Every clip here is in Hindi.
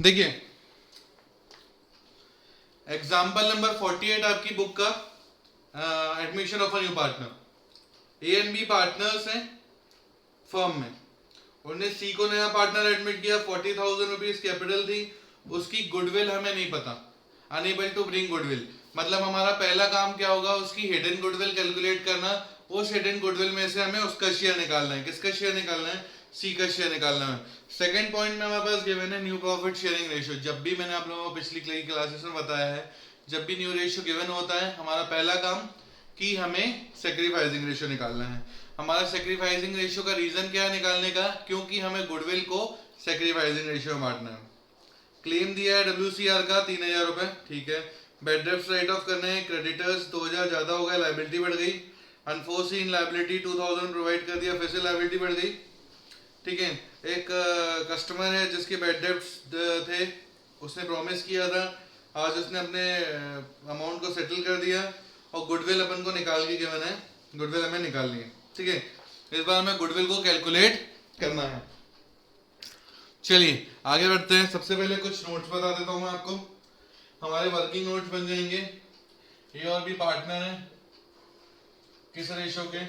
देखिए एग्जाम्पल नंबर 48 आपकी बुक का admission of a new partner. A and B partners हैं फर्म में। उन्होंने सी को नया पार्टनर एडमिट किया, 40,000 रुपीज कैपिटल थी, उसकी गुडविल हमें नहीं पता, अनेबल टू ब्रिंग गुडविल। मतलब हमारा पहला काम क्या होगा, उसकी हिडन गुडविल कैलकुलेट करना। उस हिडन गुडविल में से हमें उसका शेयर निकालना है। किसका शेयर निकालना है? सी का शेयर निकालना है। सेकंड पॉइंट में हमारे पास गिवन है न्यू प्रॉफिट शेयरिंग रेशियो। जब भी मैंने आप लोगों को पिछली क्लासेस में बताया है, जब भी न्यू रेशियो गिवन होता है, हमारा पहला काम कि हमें सेक्रीफाइसिंग रेशियो निकालना है। हमारा सेक्रीफाइसिंग रेशियो का रीजन क्या है निकालने का? क्योंकि हमें गुडविल को सेक्रीफाइसिंग रेशियो में बांटना है। क्लेम दिया है WCR का 3,000 रुपए, ठीक है। बैड डेब्ट्स राइट ऑफ करने हैं, क्रेडिटर्स 2,000 ज्यादा हो गया, लाइबिलिटी बढ़ गई। अनफोर्सीन लाइबिलिटी 2,000 प्रोवाइड कर दिया, फिर से लाइबिलिटी बढ़ गई, ठीक है। एक कस्टमर है जिसके बैड डेब्ट्स थे, उसने प्रॉमिस किया था, आज उसने अपने अमाउंट को सेटल कर दिया, और गुडविल अपन को निकाल के गिवन है, गुडविल हमें निकालनी है, ठीक है। इस बार हमें गुडविल को कैलकुलेट करना है। चलिए आगे बढ़ते हैं। सबसे पहले कुछ नोट्स बता देता हूँ मैं आपको। हमारे वर्किंग नोट्स बन जाएंगे। ए और बी पार्टनर है, किस रेशो के?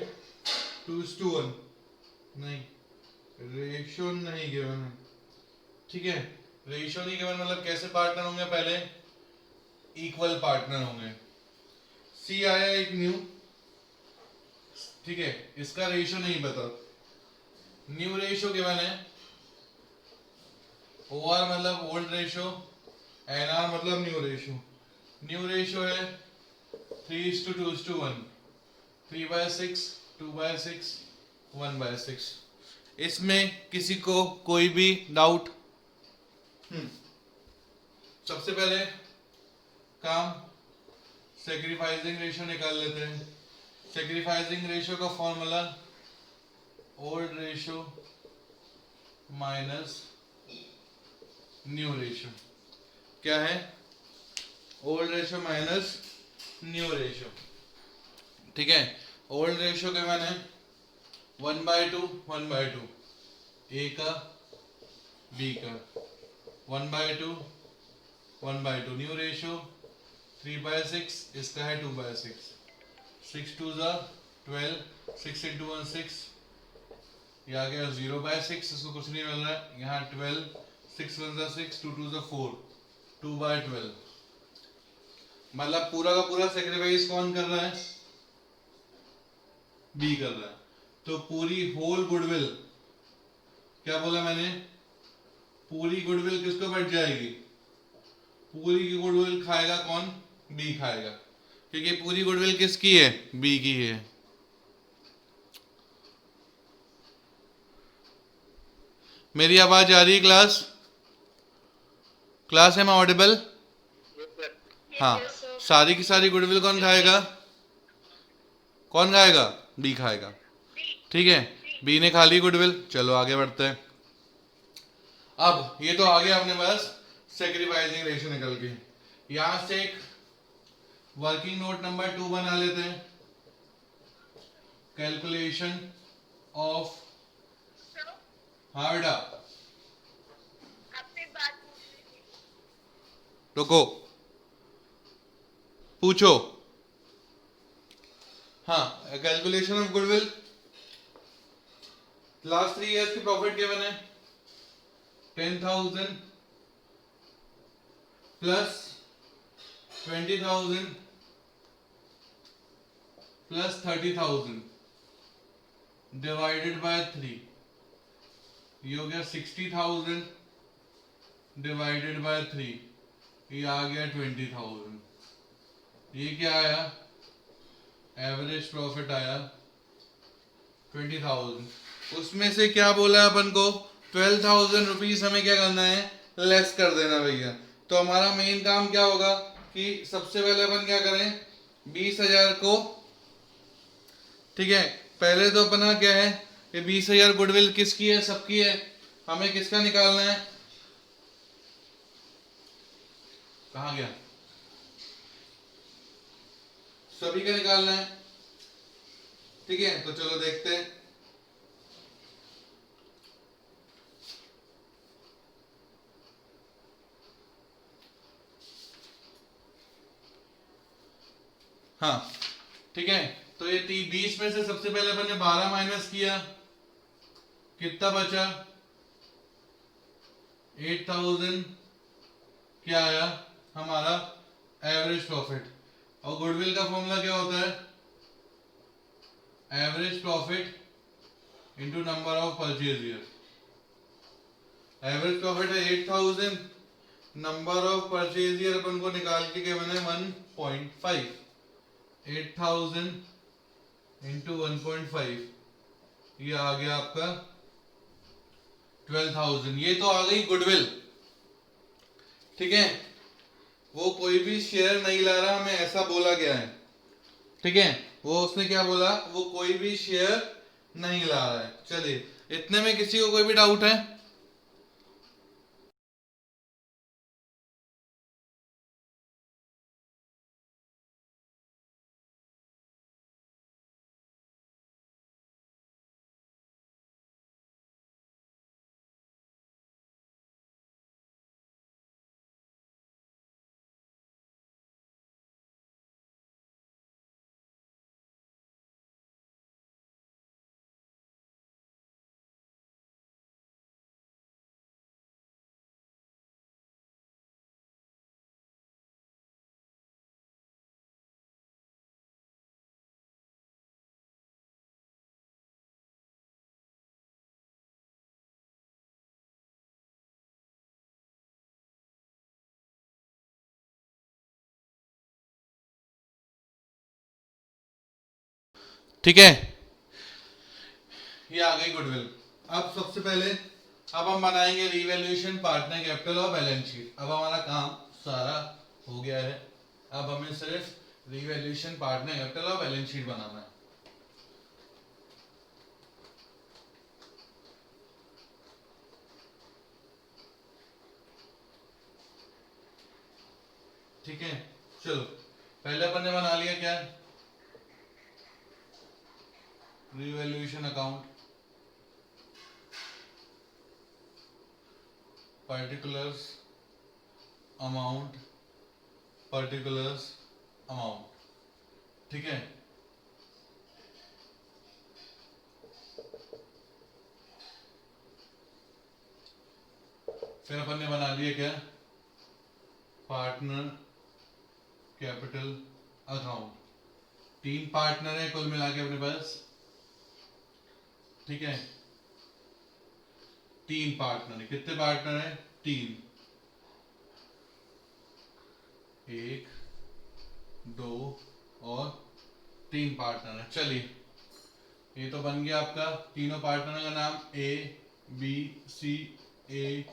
2:1 नहीं, रेशो नहीं गिवन है, ठीक है। रेशो नहीं गिवन मतलब कैसे पार्टनर होंगे? पहले इक्वल पार्टनर होंगे। सी आया एक न्यू, ठीक है, इसका रेशो नहीं पता। न्यू रेशो गिवन है, OR मतलब ओल्ड रेशो, NR मतलब न्यू रेशो। न्यू रेशो है 3:2:1, 3/6, 2/6, 1/6। इसमें किसी को कोई भी डाउट? सबसे पहले काम सेक्रीफाइसिंग रेशियो निकाल लेते हैं। सेक्रीफाइसिंग रेशियो का formula old ratio minus new ratio. क्या है? Old ratio minus new ratio, ठीक है। ओल्ड रेशियो के मैंने 1/2 1/2, ए का बी का 1/2 1/2। न्यू रेशियो 3/6, इसका है 2/6। 6 2 12, 6 × 1 6, ये आ गया 0/6, इसको कुछ नहीं मिल रहा है। यहाँ 12, 6 1 6, 2 2 4, 2/12। मतलब पूरा का पूरा सेक्रीफाइस कौन कर रहा है? बी कर रहा है। तो पूरी होल गुडविल, क्या बोला मैंने? पूरी गुडविल किसको बैठ जाएगी? पूरी की गुडविल खाएगा कौन? बी खाएगा, क्योंकि पूरी गुडविल किसकी है? बी की है। मेरी आवाज आ रही है क्लास? क्लास है मैं ऑडिबल? हाँ। सारी की सारी गुडविल कौन खाएगा? कौन खाएगा? बी खाएगा, ठीक है। बी ने खा ली गुडविल। चलो आगे बढ़ते हैं। अब ये तो आ गया अपने पास सेक्रीफाइसिंग रेशियो निकल के। यहां से एक वर्किंग नोट नंबर 2 बना लेते हैं। कैलकुलेशन ऑफ, हाँ बेटा रुको, पूछो। हाँ, calculation of goodwill. Last 3 years की प्रॉफिट गिवन है 10,000 प्लस 20,000 प्लस 30,000 डिवाइडेड बाय 3, ये हो गया 60,000 डिवाइडेड बाय 3, ये आ गया 20,000। ये क्या आया? एवरेज प्रॉफिट आया 20,000। उसमें से क्या बोला अपन को? 12,000 रुपीज हमें क्या करना है? लेस कर देना भैया। तो हमारा मेन काम क्या होगा कि सबसे पहले अपन क्या करें? 20,000 को, ठीक है, पहले तो अपना क्या है कि 20,000 गुडविल किसकी है? सबकी है। हमें किसका निकालना है? कहाँ गया? सभी का निकालना है, ठीक है। तो चलो देखते हैं। हाँ ठीक है, तो ये 20 में से सबसे पहले अपन ने 12 माइनस किया, कितना बचा 8000, क्या आया हमारा एवरेज प्रॉफिट। और गुडविल का फॉर्मूला क्या होता है, average profit into number of purchase year. Average profit है 8000, नंबर ऑफ परचेज ईयर अपन को निकाल के क्या बना 1.5, 8000 इंटू 1.5, ये आ गया आपका 12,000। ये तो आ गई गुडविल, ठीक है, वो कोई भी शेयर नहीं ला रहा, हमें ऐसा बोला गया है, ठीक है, वो उसने क्या बोला, वो कोई भी शेयर नहीं ला रहा है। चलिए, इतने में किसी को कोई भी डाउट है? ठीक है, ये आ गई गुडविल। अब सबसे पहले अब हम बनाएंगे रीवैल्यूएशन, पार्टनर कैपिटल और बैलेंस शीट। अब हमारा काम सारा हो गया है, अब हमें सिर्फ रीवैल्यूएशन, पार्टनर कैपिटल और बैलेंस शीट बनाना है। ठीक है, चलो पहले अपन ने बना लिया क्या, revaluation account, particulars amount, particulars amount, ठीक है। फिर अपन ने बना लिया क्या, पार्टनर कैपिटल अकाउंट। 3 पार्टनर है कुल मिला के अपने पास, ठीक है, 3 पार्टनर है। कितने पार्टनर है, 3, 1 2 और 3 पार्टनर है। चलिए, ये तो बन गया आपका तीनों पार्टनर का नाम, A B C, A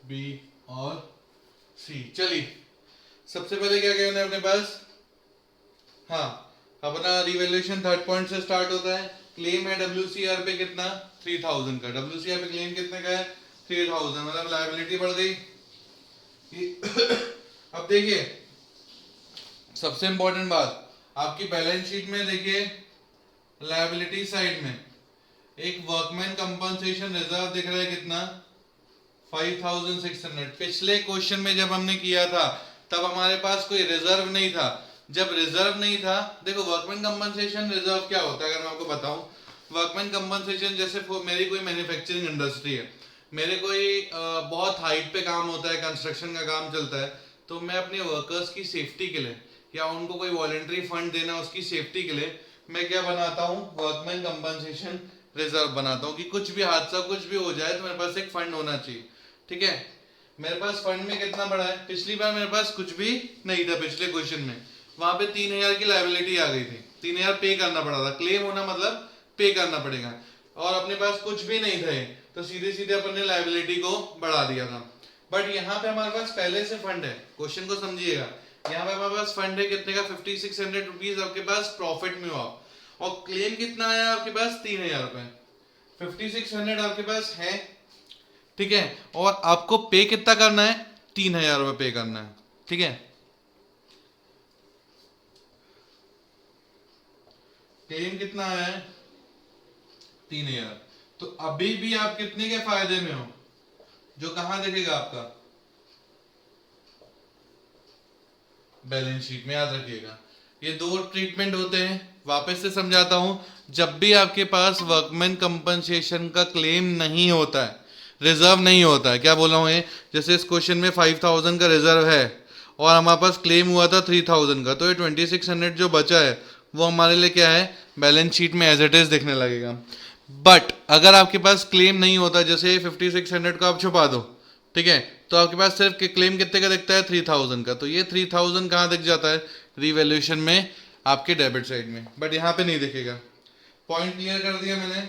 B और सी। चलिए, सबसे पहले क्या कहना है अपने पास, हाँ, अपना रिवैल्यूएशन थर्ड पॉइंट से स्टार्ट होता है। क्लेम है WCR पे कितना, 3000 का। WCR पे क्लेम कितने का है, 3000, मतलब लायबिलिटी बढ़ गई। अब देखिए, सबसे इंपॉर्टेंट बात, आपकी बैलेंस शीट में देखिए, लायबिलिटी साइड में एक वर्कमैन कंपनसेशन रिजर्व दिख रहा है कितना, 5600। पिछले क्वेश्चन में जब हमने किया था तब हमारे पास कोई रिजर्व नहीं था। जब रिजर्व नहीं था, देखो वर्कमैन कंपनसेशन रिजर्व क्या होता है अगर मैं आपको बताऊं, वर्कमैन कंपनसेशन जैसे मेरी कोई मैन्युफैक्चरिंग इंडस्ट्री है, मेरे कोई बहुत हाइट पे काम होता है, कंस्ट्रक्शन का काम चलता है, तो मैं अपने वर्कर्स की सेफ्टी के लिए या उनको कोई वॉलंटरी फंड देना, उसकी सेफ्टी के लिए मैं क्या बनाता हूँ, वर्कमैन कंपनसेशन रिजर्व बनाता हूँ कि कुछ भी हादसा कुछ भी हो जाए तो मेरे पास एक फंड होना चाहिए। ठीक है, मेरे पास फंड में कितना बड़ा है, पिछली बार मेरे पास कुछ भी नहीं था, पिछले क्वेश्चन में वहां पे 3000 की लायबिलिटी आ गई थी, 3000 पे करना पड़ा था। क्लेम होना मतलब पे करना पड़ेगा, और अपने पास कुछ भी नहीं थे तो सीधे सीधे अपन ने लायबिलिटी को बढ़ा दिया था। बट यहाँ पे हमारे पास पहले से फंड है, क्वेश्चन को समझिएगा, यहाँ पे हमारे पास फंड है कितने का, 5600 रुपीज आपके पास प्रॉफिट में हुआ, और क्लेम कितना आया आपके पास, 3000 रुपए, 5600 आपके पास है, ठीक है, और आपको पे कितना करना है, 3000 रुपए पे करना है, ठीक है। क्लेम कितना आया है, 3000, तो अभी भी आप कितने के फायदे में हो, जो कहां दिखेगा आपका, बैलेंस शीट में, याद रखिएगा। ये दो ट्रीटमेंट होते हैं, वापस से समझाता हूं। जब भी आपके पास वर्कमैन कंपनसेशन का क्लेम नहीं होता है, रिजर्व नहीं होता है, क्या बोला हूं ये, जैसे इस क्वेश्चन में 5000 का रिजर्व है और हमारे पास क्लेम हुआ था 3000 का, तो ये 2600 जो बचा है वो हमारे लिए क्या है, बैलेंस शीट में एज इट इज दिखने लगेगा। बट अगर आपके पास क्लेम नहीं होता, जैसे 5600 को आप छुपा दो, ठीक है, तो आपके पास सिर्फ क्लेम कितने का दिखता है, 3000 का, तो ये 3000 कहाँ दिख जाता है, रिवैल्यूएशन में, आपके डेबिट साइड में, बट यहाँ पे नहीं दिखेगा। पॉइंट क्लियर कर दिया मैंने।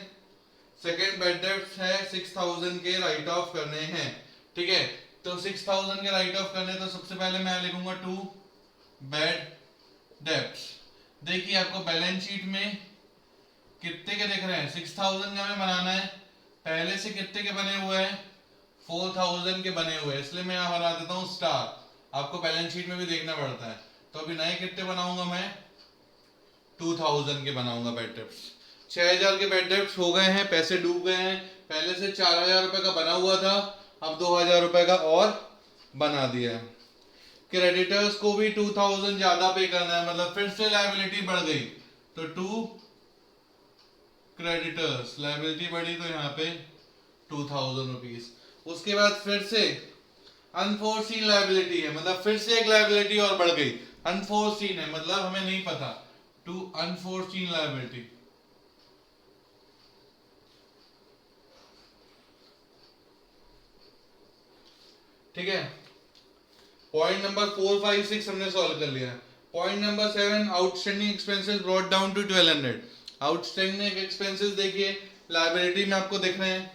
सेकेंड बैड डेब्ट्स है 6000 के राइट ऑफ करने हैं, ठीक है, तो 6000 के राइट ऑफ करने, तो सबसे पहले मैं लिखूंगा टू बैड डेब्ट्स। देखिए आपको बैलेंस शीट में कितने के दिख रहे हैं, 6000 का हमें बनाना है, पहले से कितने के बने हुए हैं, 4000 के बने हुए हैं, इसलिए मैं यहाँ बना देता हूँ स्टार। आपको बैलेंस शीट में भी देखना पड़ता है, तो अभी नए कितने बनाऊंगा मैं, 2000 के बनाऊंगा बैड डेब्ट्स। 6000 के बैड डेब्ट्स हो गए हैं, पैसे डूब गए हैं, पहले से 4000 रुपए का बना हुआ था, अब 2000 रुपए का और बना दिया है। क्रेडिटर्स को भी 2000 ज्यादा पे करना है, मतलब फिर से लायबिलिटी बढ़ गई, तो टू क्रेडिटर्स लायबिलिटी बढ़ी, तो यहाँ पे 2000 रुपीज। उसके बाद फिर से अनफोर्सीन लायबिलिटी है, मतलब फिर से एक लायबिलिटी और बढ़ गई, अनफोर्सीन है मतलब हमें नहीं पता, टू अनफोर्सीन लायबिलिटी, ठीक है। पॉइंट नंबर 4, 5, 6 हमने सॉल्व कर लिया। Point number 7, outstanding expenses brought down to 1200। Outstanding expenses देखिए लायबिलिटी में आपको दिख रहे हैं,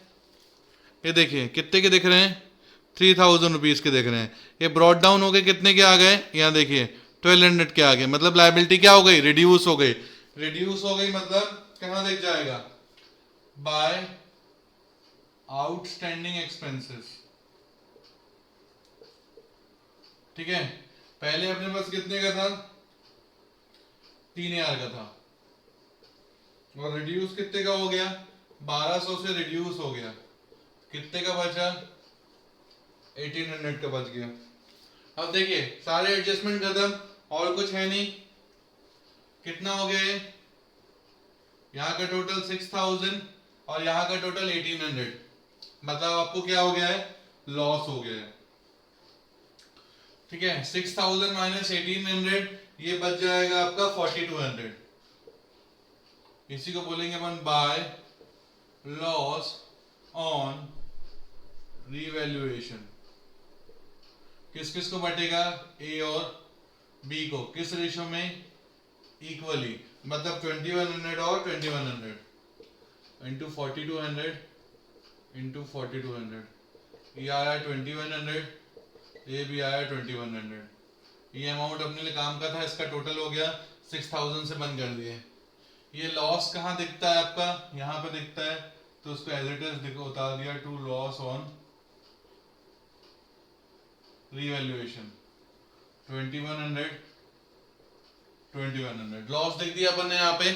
ये देखिए कितने के दिख रहे हैं, 3000 रुपीज के दिख रहे हैं, ये ब्रॉट डाउन हो गए, कितने के आ गए, यहाँ देखिए 1200 के आ गए, मतलब लायबिलिटी क्या हो गई, रिड्यूस हो गई। रिड्यूस हो गई मतलब कहाँ दिख जाएगा, बाय आउटस्टैंडिंग एक्सपेंसेस, ठीक है। पहले अपने पास कितने का था, 3000 का था, और रिड्यूस कितने का हो गया, 1200 से रिड्यूस हो गया, कितने का बचा, 1800 का बच गया। अब देखिए सारे एडजस्टमेंट खत्म, और कुछ है नहीं, कितना हो गया, यहाँ का टोटल 6000 और यहाँ का टोटल 1800, मतलब आपको क्या हो गया है, लॉस हो गया है, ठीक है। 6000 माइनस 1800, ये बच जाएगा आपका 4200, इसी को बोलेंगे अपन बाय लॉस ऑन रीवैल्यूएशन। किस किस को बटेगा, ए और बी को, किस रेशियो में, इक्वली, मतलब 2100 और 2100 इंटू 4200 इंटू 4200, ये आया 2100, ये भी आया 2100, ये अमाउंट अपने लिए काम का था, इसका टोटल हो गया 6000 से बंद कर दिए। ये लॉस कहाँ दिखता है आपका, यहाँ पे दिखता है, तो उसको एज इट इज उतार दिया, to loss on revaluation, 2100 loss दिख दिया अपन ने यहाँ पे,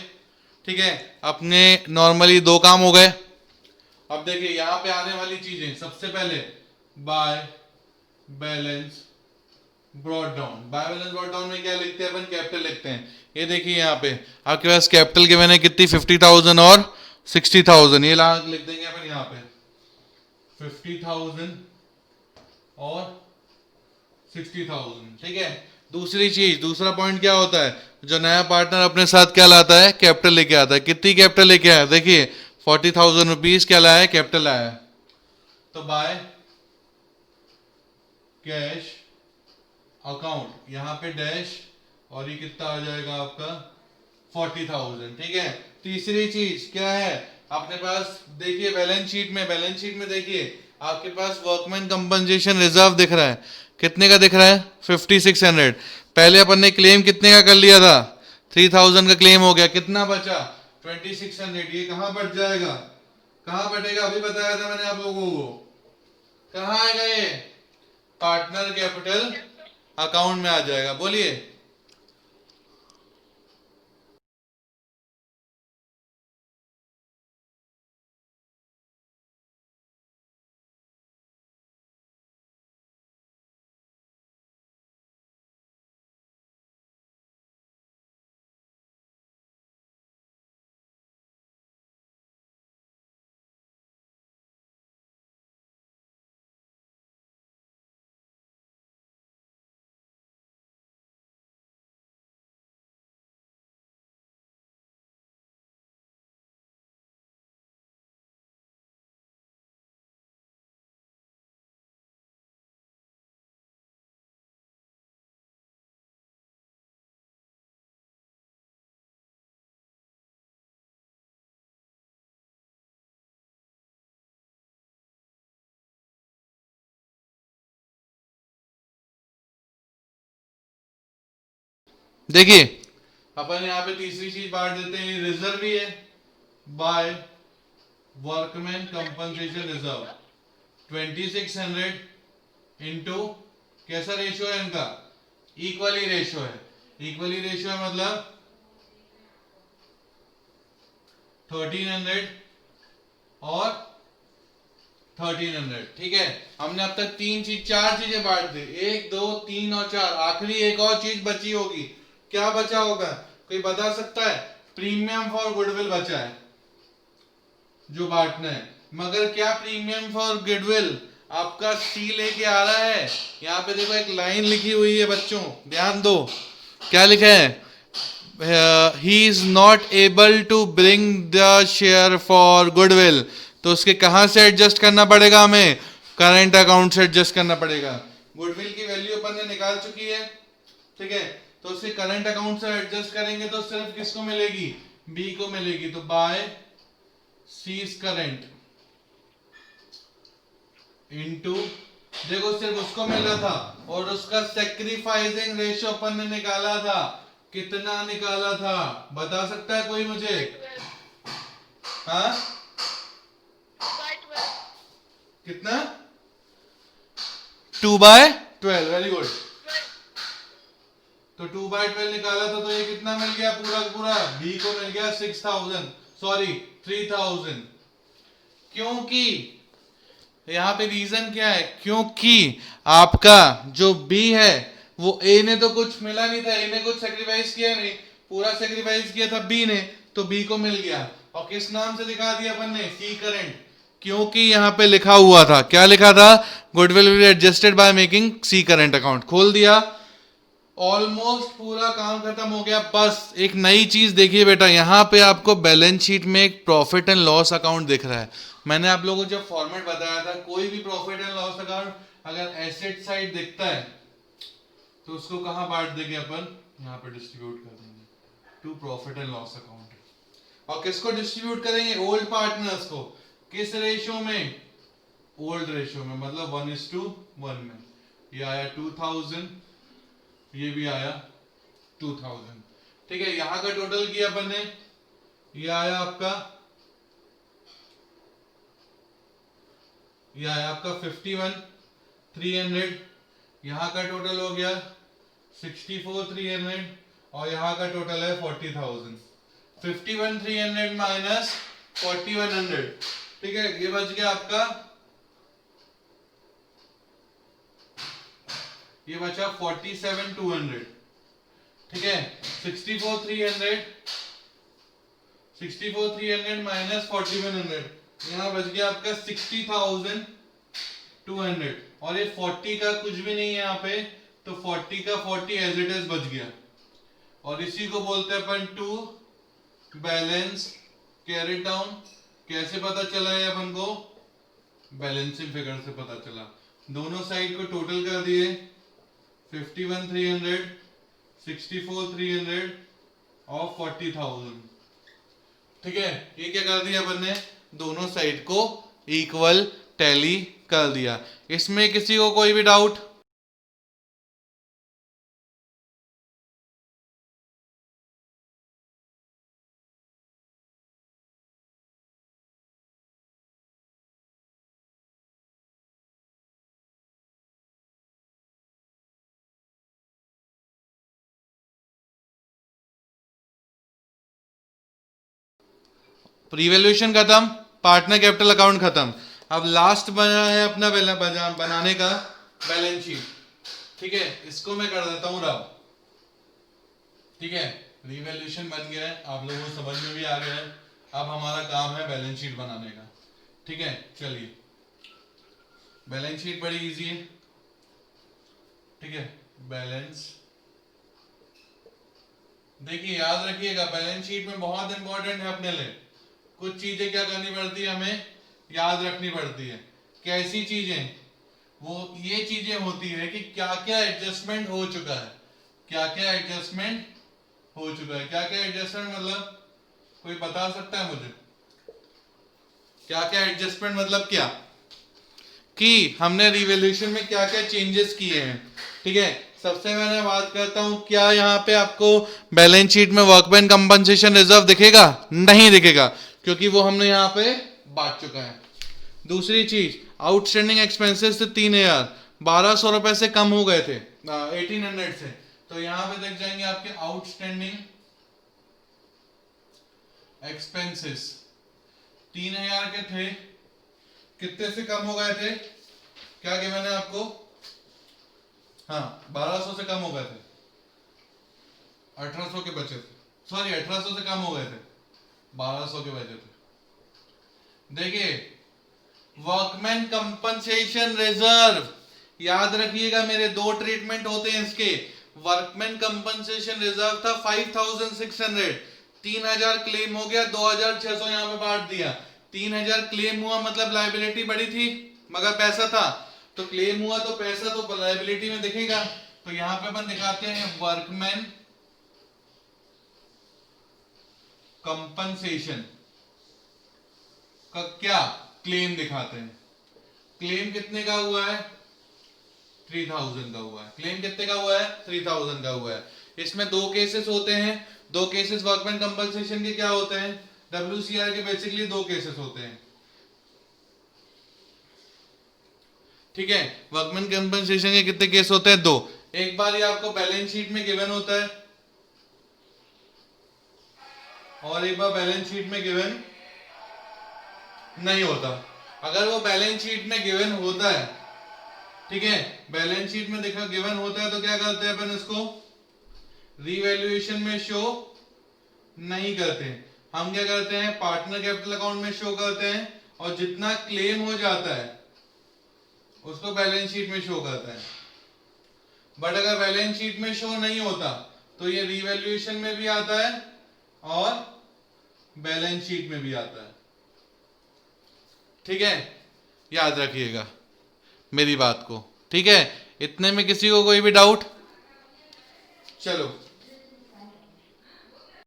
ठीक है। अपने नॉर्मली दो काम हो गए। अब देखिए यहाँ पे आने वाली चीजें, सबसे पहले by balance brought down. By balance brought down में क्या लिखते हैं अपन, कैपिटल लिखते हैं। ये देखिए यहाँ पे आपके पास कैपिटल के मैंने कितनी 50,000 और 60,000, ये लिख देंगे अपन यहाँ पे 50,000 और 60,000, ठीक है। दूसरी चीज, दूसरा पॉइंट क्या होता है, जो नया पार्टनर अपने साथ क्या लाता है, कैपिटल लेके आता है। कितनी कैपिटल लेके आया, देखिए 40,000 रुपीज क्या लाया है, कैपिटल आया है, तो बाय कैश अकाउंट, यहाँ पे डैश, और ये कितना आ जाएगा आपका 40,000, ठीक है। तीसरी चीज क्या है अपने पास, देखिए बैलेंस शीट में देखिए आपके पास वर्कमैन कंपनसेशन रिजर्व दिख रहा है, कितने का दिख रहा है, 5600। पहले अपन ने क्लेम कितने का कर लिया था, 3000 का क्लेम हो गया, कितना बचा 2600, ये कहाँ बच जाएगा, कहाँ बटेगा, अभी बताया था मैंने आप लोगों को, कहाँ आएगा ये, पार्टनर कैपिटल अकाउंट में आ जाएगा, बोलिए। देखिए अपन यहाँ पे तीसरी चीज बांट देते हैं, रिजर्व ही है, by workman compensation reserve 2600 into, कैसा रेशियो है इनका, इक्वली रेशियो है, इक्वली रेशियो है मतलब 1300 और 1300। ठीक है, हमने अब तक चार चीजें बांट दी, 1 2 3 और 4, आखिरी एक और चीज बची होगी, क्या बचा होगा कोई बता सकता है? प्रीमियम फॉर गुडविल बचा है जो बांटना है, मगर क्या प्रीमियम फॉर गुडविल आपका सी लेके आ रहा है? यहाँ पे देखो एक लाइन लिखी हुई है बच्चों, ध्यान दो, क्या लिखा है? He is not able to bring the share for goodwill, तो उसके कहां से एडजस्ट करना पड़ेगा? हमें करंट अकाउंट से एडजस्ट करना पड़ेगा। गुडविल की वैल्यू अपन ने निकाल चुकी है, ठीक है, तो उसके करंट अकाउंट से एडजस्ट करेंगे तो सिर्फ किसको मिलेगी? बी को मिलेगी, तो बाय सीज करंट इनटू, देखो सिर्फ उसको मिल रहा था और उसका सेक्रीफाइसिंग रेशियो अपन ने निकाला था, कितना निकाला था बता सकता है कोई मुझे? हाँ कितना? 2/12, वेरी गुड। तो 2/12 निकाला था, तो ये कितना मिल गया पूरा पूरा? बी को मिल गया 6000, सॉरी 3000, क्योंकि यहाँ पे रीजन क्या है? क्योंकि आपका जो बी है वो ए ने तो कुछ मिला नहीं था, ए ने कुछ सेक्रीफाइस किया नहीं, पूरा सेक्रीफाइस किया था बी ने, तो बी को मिल गया। और किस नाम से दिखा दिया अपन ने? सी करंट, क्योंकि यहाँ पे लिखा हुआ था, क्या लिखा था? Goodwill will be adjusted by making C current account, खोल दिया, ऑलमोस्ट पूरा काम खत्म हो गया। बस एक नई चीज देखिए बेटा, यहाँ पे आपको बैलेंस शीट में एक प्रॉफिट एंड लॉस अकाउंट दिख रहा है। मैंने आप लोगों को जब फॉर्मेट बताया था, कोई भी प्रॉफिट एंड लॉस अकाउंट अगर एसेट साइड दिखता है तो उसको कहाँ बांट देंगे अपन? यहाँ पे डिस्ट्रीब्यूट कर देंगे to profit and loss account. और किसको डिस्ट्रीब्यूट करेंगे? ओल्ड पार्टनर्स को। किस रेशियो में? ओल्ड रेशियो में, मतलब 1:1 में। ये आया 2000, ये भी आया 2000, ठीक है। यहां का टोटल किया अपन ने, ये आया आपका, ये आया आपका 51,300, यहां का टोटल हो गया 64,300 और यहां का टोटल है 40,000। 51,300 माइनस 4100, ठीक है, ये बच गया आपका, ये बचा 47,200, ठीक है। 64,300 माइनस 4100, यहाँ बच गया आपका 60,200, और ये 40 का कुछ भी नहीं है यहाँ पे, तो 40 का 40 एज इट इज बच गया। और इसी को बोलते हैं अपन टू बैलेंस कैरी डाउन। कैसे पता चला है अपन को? बैलेंसिंग फिगर से पता चला। दोनों साइड को टोटल कर दिए, 51,300, 64,300 और 40,000, ठीक है। ये क्या कर दिया अपन ने? दोनों साइड को इक्वल टैली कर दिया। इसमें किसी को कोई भी डाउट? रिवैल्यूएशन खत्म, पार्टनर कैपिटल अकाउंट खत्म। अब लास्ट बना है अपना बनाने का बैलेंस शीट, ठीक है। इसको मैं कर देता हूं रब, ठीक है। रिवैल्यूएशन बन गया है, आप लोगों को समझ में भी आ गया है। अब हमारा काम है बैलेंस शीट बनाने का, ठीक है। चलिए, बैलेंस शीट बड़ी इजी है, ठीक है। बैलेंस, देखिए याद रखिएगा, बैलेंस शीट में बहुत इंपॉर्टेंट है अपने लिए, कुछ चीजें क्या करनी पड़ती है, हमें याद रखनी पड़ती है। कैसी चीजें? वो ये चीजें होती है कि क्या क्या एडजस्टमेंट हो चुका है, क्या क्या एडजस्टमेंट हो चुका है। क्या क्या एडजस्टमेंट मतलब कोई बता सकता है मुझे? क्या क्या एडजस्टमेंट मतलब क्या? कि हमने रिवैल्यूएशन में क्या क्या चेंजेस किए हैं, ठीक है। सबसे पहले बात करता हूं, क्या यहाँ पे आपको बैलेंस शीट में वर्कमैन कंपनसेशन रिजर्व दिखेगा? नहीं दिखेगा, क्योंकि वो हमने यहाँ पे बांट चुका है। दूसरी चीज, आउटस्टैंडिंग एक्सपेंसेस थे 3,000, 1,200 रुपए से कम हो गए थे 1800 से, तो यहाँ पे देख जाएंगे आपके आउटस्टैंडिंग एक्सपेंसेस 3,000 के थे, कितने से कम हो गए थे? क्या गिवन है आपको? हाँ, 1,200 से कम हो गए थे, 1,800 के बचे थे, सॉरी 1,800 से कम हो गए थे, 1,200 के बचे थे। देखिए, वर्कमैन कंपनसेशन रिजर्व, याद रखिएगा मेरे दो ट्रीटमेंट होते हैं इसके। वर्कमैन कंपनसेशन रिजर्व था 5,600, 3,000 क्लेम हो गया, 2,600 यहाँ पे बांट दिया। 3,000 क्लेम हुआ मतलब लायबिलिटी बड़ी थी मगर पैसा था, तो क्लेम हुआ तो पैसा तो लायबिलिटी में दिखेगा, तो यहाँ पे अपन दिखाते हैं वर्कमैन कंपनसेशन का क्या क्लेम दिखाते हैं। क्लेम कितने का हुआ है? 3,000 का हुआ है। क्लेम कितने का हुआ है? 3,000 का हुआ है। इसमें दो केसेस होते हैं, दो केसेस वर्कमैन कंपनसेशन के क्या होते हैं? WCR के बेसिकली दो केसेस होते हैं, ठीक है। वर्कमैन कंपनसेशन के कितने केस होते हैं? दो। एक बार ये आपको बैलेंस शीट में गिवन होता है और एक बार बैलेंस शीट में गिवन नहीं होता। अगर वो बैलेंस शीट में गिवन होता है, ठीक है, बैलेंस शीट में देखा गिवन होता है, तो क्या करते हैं अपन इसको रीवैल्यूएशन में शो नहीं करते। हम क्या करते हैं, पार्टनर कैपिटल अकाउंट में शो करते हैं, और जितना क्लेम हो जाता है उसको बैलेंस शीट में शो करते हैं। बट अगर बैलेंस शीट में शो नहीं होता तो ये रीवैल्यूएशन में भी आता है और बैलेंस शीट में भी आता है, ठीक है। याद रखिएगा मेरी बात को, ठीक है। इतने में किसी को कोई भी डाउट? चलो